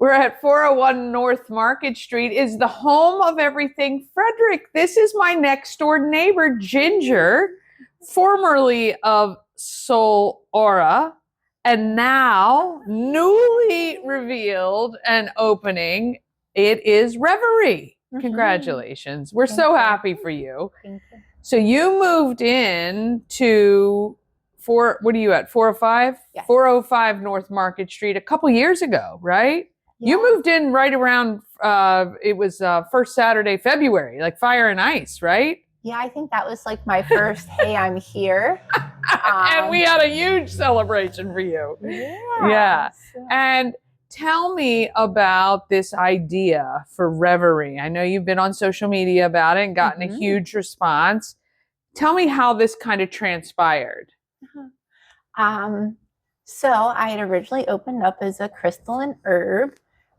We're at 401 North Market Street, is the home of everything Frederick. This is my next door neighbor, Ginger, formerly of Soul Aura, and now newly revealed and opening, it is Reverie. Congratulations. We're so happy for you. Thank you. So you moved in to what are you at, 405? Yes. 405 North Market Street a couple years ago, right? Yeah. You moved in right around, it was first Saturday, February, like fire and ice, right? Yeah, I think that was like my first, hey, I'm here. And we had a huge celebration for you. Yeah. And tell me about this idea for Reverie. I know you've been on social media about it and gotten a huge response. Tell me how this kind of transpired. So I had originally opened up as a crystal and herb.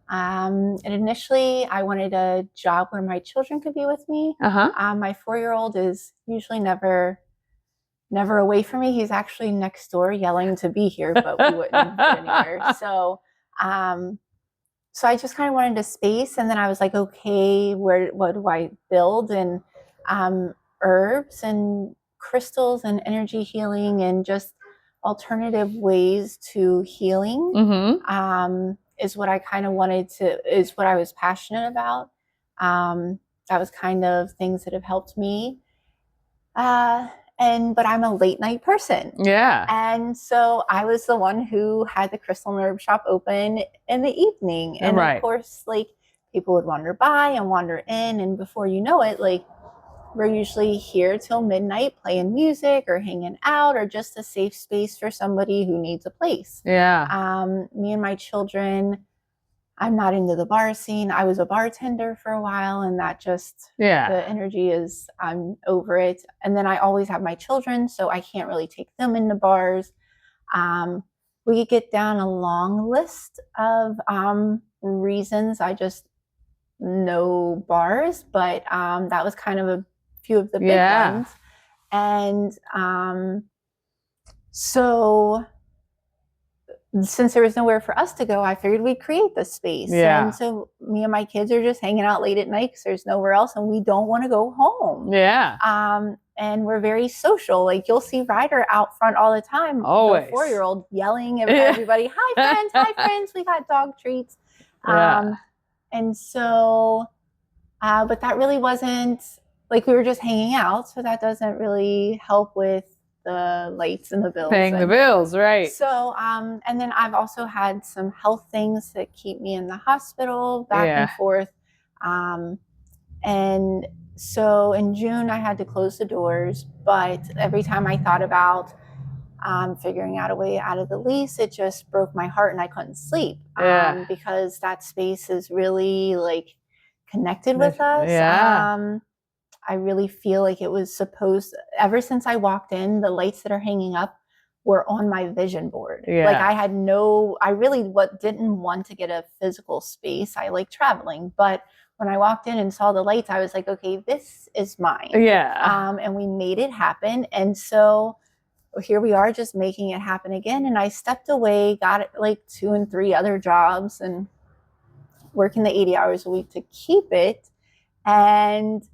And initially I wanted a job where my children could be with me. My 4-year-old is usually never away from me. He's actually next door yelling to be here, but we wouldn't get anywhere. So I just kind of wanted a space, and then I was like, okay, what do I build? And herbs and crystals and energy healing and just alternative ways to healing is what I kind of is what I was passionate about. That was kind of things that have helped me. But I'm a late night person. Yeah. And so I was the one who had the crystal and herb shop open in the evening. And of course, like, people would wander by and wander in. And before you know it, like, we're usually here till midnight playing music or hanging out or just a safe space for somebody who needs a place. Yeah. Me and my children, I'm not into the bar scene. I was a bartender for a while, and that just, the energy is, I'm over it. And then I always have my children, so I can't really take them into bars. We could get down a long list of reasons. I just know bars, but that was kind of a few of the big ones. And so since there was nowhere for us to go, I figured we'd create this space. And so me and my kids are just hanging out late at night because there's nowhere else and we don't want to go home. And we're very social. Like, you'll see Ryder out front all the time. Always. The 4-year-old yelling at everybody, hi friends, we got dog treats. And so, but that really wasn't, like, we were just hanging out. So that doesn't really help with the lights and the bills. Paying the bills, right. So, and then I've also had some health things that keep me in the hospital back and forth. And so in June, I had to close the doors. But every time I thought about figuring out a way out of the lease, it just broke my heart and I couldn't sleep. Because that space is really, like, connected with us. I really feel like it was ever since I walked in, the lights that are hanging up were on my vision board. Like, I really didn't want to get a physical space. I like traveling, but when I walked in and saw the lights, I was like, okay, this is mine. And we made it happen. And so here we are, just making it happen again. And I stepped away, got like 2 and 3 other jobs and working the 80 hours a week to keep it. And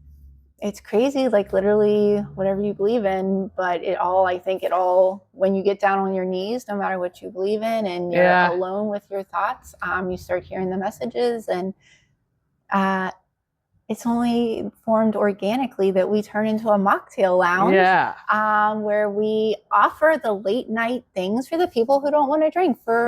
it's crazy, like, literally whatever you believe in, but I think it all, when you get down on your knees, no matter what you believe in, and you're alone with your thoughts, you start hearing the messages. And it's only formed organically that we turn into a mocktail lounge, where we offer the late night things for the people who don't want to drink, for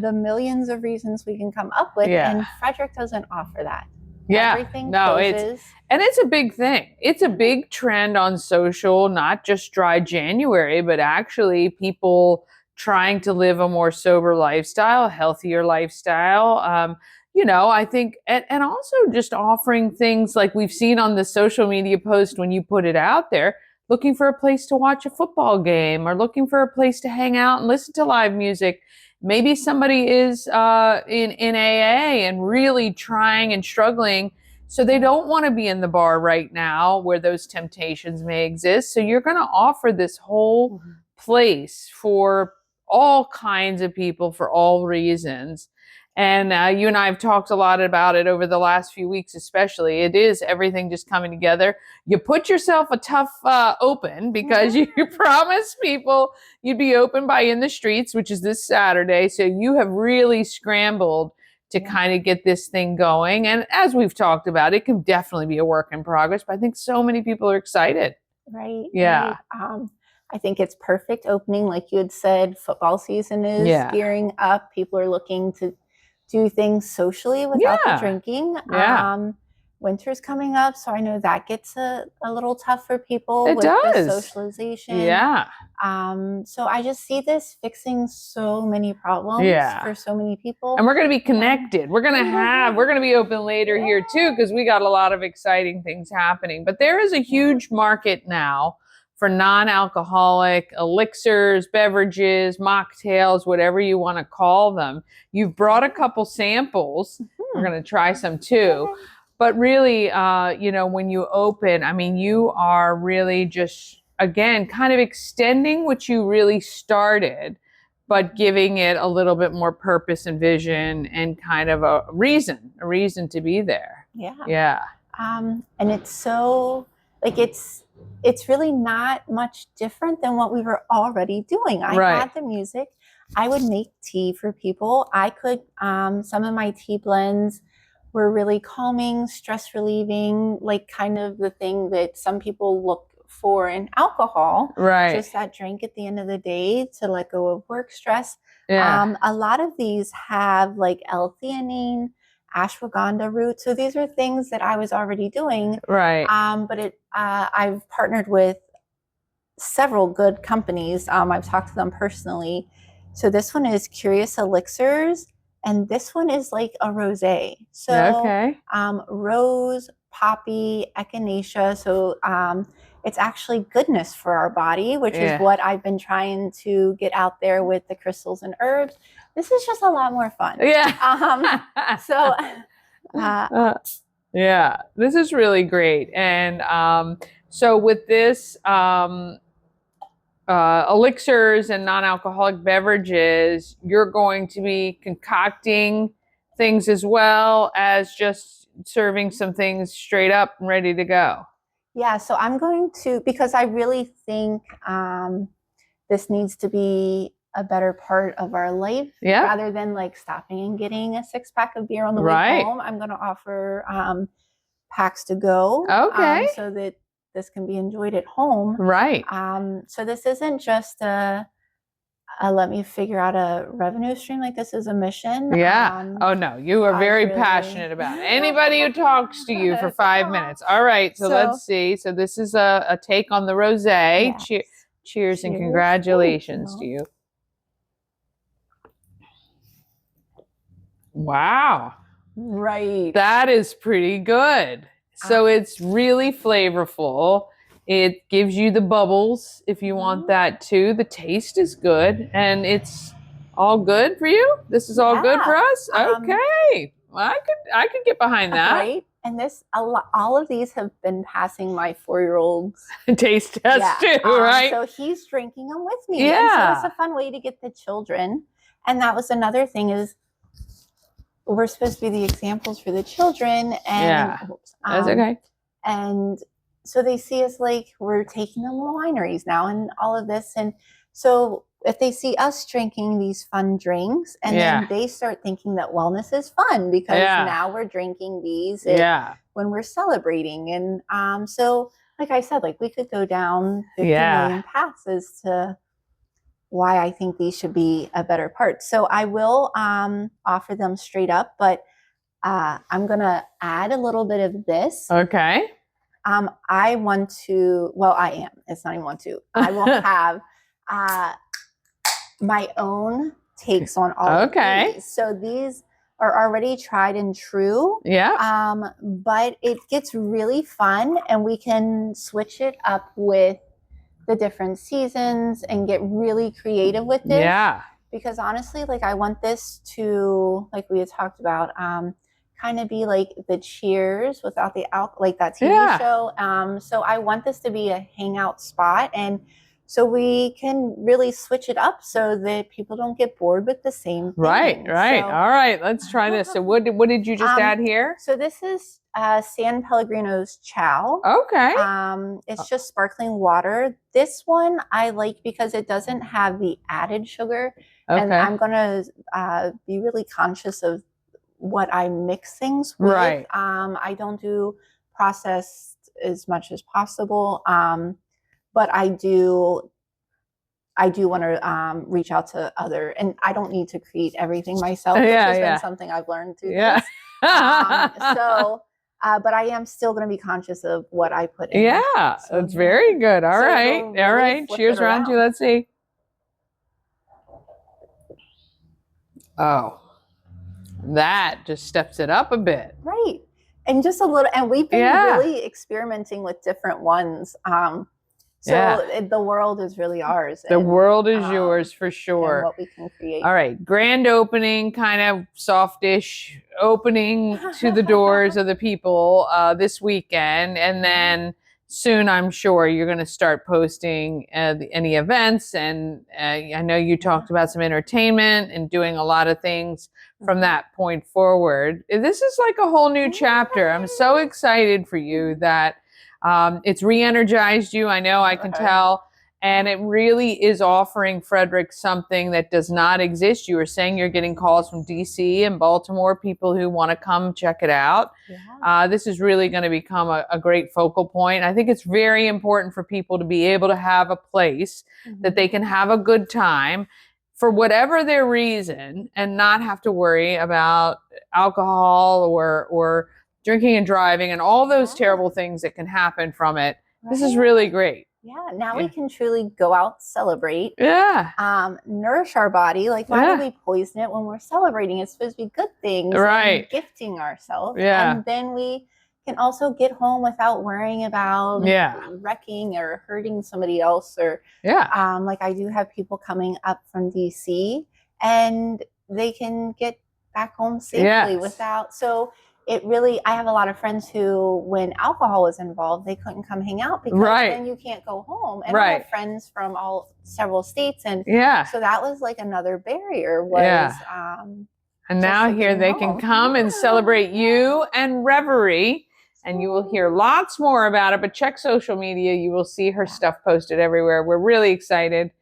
the millions of reasons we can come up with. And Frederick doesn't offer that. Everything closes. It's a big thing. It's a big trend on social, not just dry January, but actually people trying to live a more sober lifestyle, healthier lifestyle. I think, and also just offering things like we've seen on the social media post when you put it out there, looking for a place to watch a football game or looking for a place to hang out and listen to live music. Maybe somebody is in AA and really trying and struggling, so they don't want to be in the bar right now where those temptations may exist. So you're going to offer this whole place for all kinds of people for all reasons. And you and I have talked a lot about it over the last few weeks, especially. It is everything just coming together. You put yourself a tough open because you promised people you'd be open by In the Streets, which is this Saturday. So you have really scrambled to kind of get this thing going. And as we've talked about, it can definitely be a work in progress, but I think so many people are excited. Right. Yeah. Right. I think it's perfect opening. Like you had said, football season is gearing up. People are looking to do things socially without the drinking. Winter's coming up, so I know that gets a little tough for people with the socialization. Yeah. So I just see this fixing so many problems for so many people. And we're going to be connected. We're going to be open later here too, because we got a lot of exciting things happening. But there is a huge market now for non-alcoholic elixirs, beverages, mocktails, whatever you want to call them. You've brought a couple samples. We're going to try some too. But really, when you open, I mean, you are really just, again, kind of extending what you really started, but giving it a little bit more purpose and vision and kind of a reason to be there. Yeah. And it's so, like, it's really not much different than what we were already doing. I had the music. I would make tea for people. I could, some of my tea blends were really calming, stress relieving, like kind of the thing that some people look for in alcohol. Just that drink at the end of the day to let go of work stress. A lot of these have like L-theanine, ashwagandha root. So these are things that I was already doing. But I've partnered with several good companies. I've talked to them personally. So this one is Curious Elixirs. And this one is like a rosé. So rose, poppy, echinacea. So it's actually goodness for our body, which is what I've been trying to get out there with the crystals and herbs. This is just a lot more fun. This is really great. And so with this elixirs and non-alcoholic beverages, you're going to be concocting things as well as just serving some things straight up and ready to go. Yeah, so I'm going to, because I really think this needs to be a better part of our life rather than like stopping and getting a 6-pack of beer on the way home. I'm going to offer packs to go so that this can be enjoyed at home. So this isn't just a let me figure out a revenue stream. Like, this is a mission. Oh no, you are very passionate about it. Anybody who talks to you for 5 minutes. All right, so let's see. So this is a take on the rosé. Cheers and congratulations to you. Wow. That is pretty good. So it's really flavorful. It gives you the bubbles if you want that too. The taste is good, and it's all good for you. This is all good for us. Okay, well, I could get behind that. And this, all of these have been passing my 4-year-old's taste test too, right? So he's drinking them with me. And so it's a fun way to get the children. And that was another thing, is we're supposed to be the examples for the children. And that's okay. And so they see us like we're taking them to wineries now and all of this. And so if they see us drinking these fun drinks, and then they start thinking that wellness is fun because now we're drinking these when we're celebrating. And so, like I said, like we could go down 50 million paths as to why I think these should be a better part. So I will offer them straight up, but I'm going to add a little bit of this. I want to, well, I am. It's not even want to. I will have my own takes on all of these. So these are already tried and true. But it gets really fun, and we can switch it up with the different seasons and get really creative with this. Because honestly, like I want this to, like we had talked about, kind of be like the Cheers without the like that TV show. So I want this to be a hangout spot. And So we can really switch it up so that people don't get bored with the same thing. Right. So, All right, let's try this. So what did you just add here? So this is San Pellegrino's Chow. Okay. It's just sparkling water. This one I like because it doesn't have the added sugar. Okay. And I'm going to be really conscious of what I mix things with. Right. I don't do processed as much as possible. But I do want to reach out to other, and I don't need to create everything myself. This has been something I've learned through this. But I am still going to be conscious of what I put in. Yeah, so, that's very good. All right. Really all right. Cheers round two. Let's see. Oh, that just steps it up a bit. Right. And just a little, and we've been really experimenting with different ones. So the world is really ours. The world is yours for sure. And what we can create. All right. Grand opening, kind of softish opening to the doors of the people this weekend. And then soon, I'm sure you're going to start posting any events. And I know you talked about some entertainment and doing a lot of things from that point forward. This is like a whole new chapter. I'm so excited for you that it's re-energized you. I know, I can tell. And it really is offering Frederick something that does not exist. You were saying you're getting calls from DC and Baltimore, people who want to come check it out. Yeah. This is really going to become a great focal point. I think it's very important for people to be able to have a place that they can have a good time for whatever their reason and not have to worry about alcohol or drinking and driving and all those terrible things that can happen from it. Right. This is really great. Yeah, now we can truly go out, celebrate. Yeah. Nourish our body. Like, why do we poison it when we're celebrating? It's supposed to be good things. Right. And gifting ourselves. Yeah. And then we can also get home without worrying about wrecking or hurting somebody else. Or like I do have people coming up from DC and they can get back home safely without. So it really, I have a lot of friends who, when alcohol was involved, they couldn't come hang out because then you can't go home. And I have friends from several states. And so that was like another barrier was, and now here they can come and celebrate you and Reverie. And you will hear lots more about it, but check social media. You will see her stuff posted everywhere. We're really excited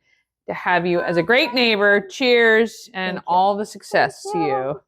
to have you as a great neighbor. Cheers and all the success to you.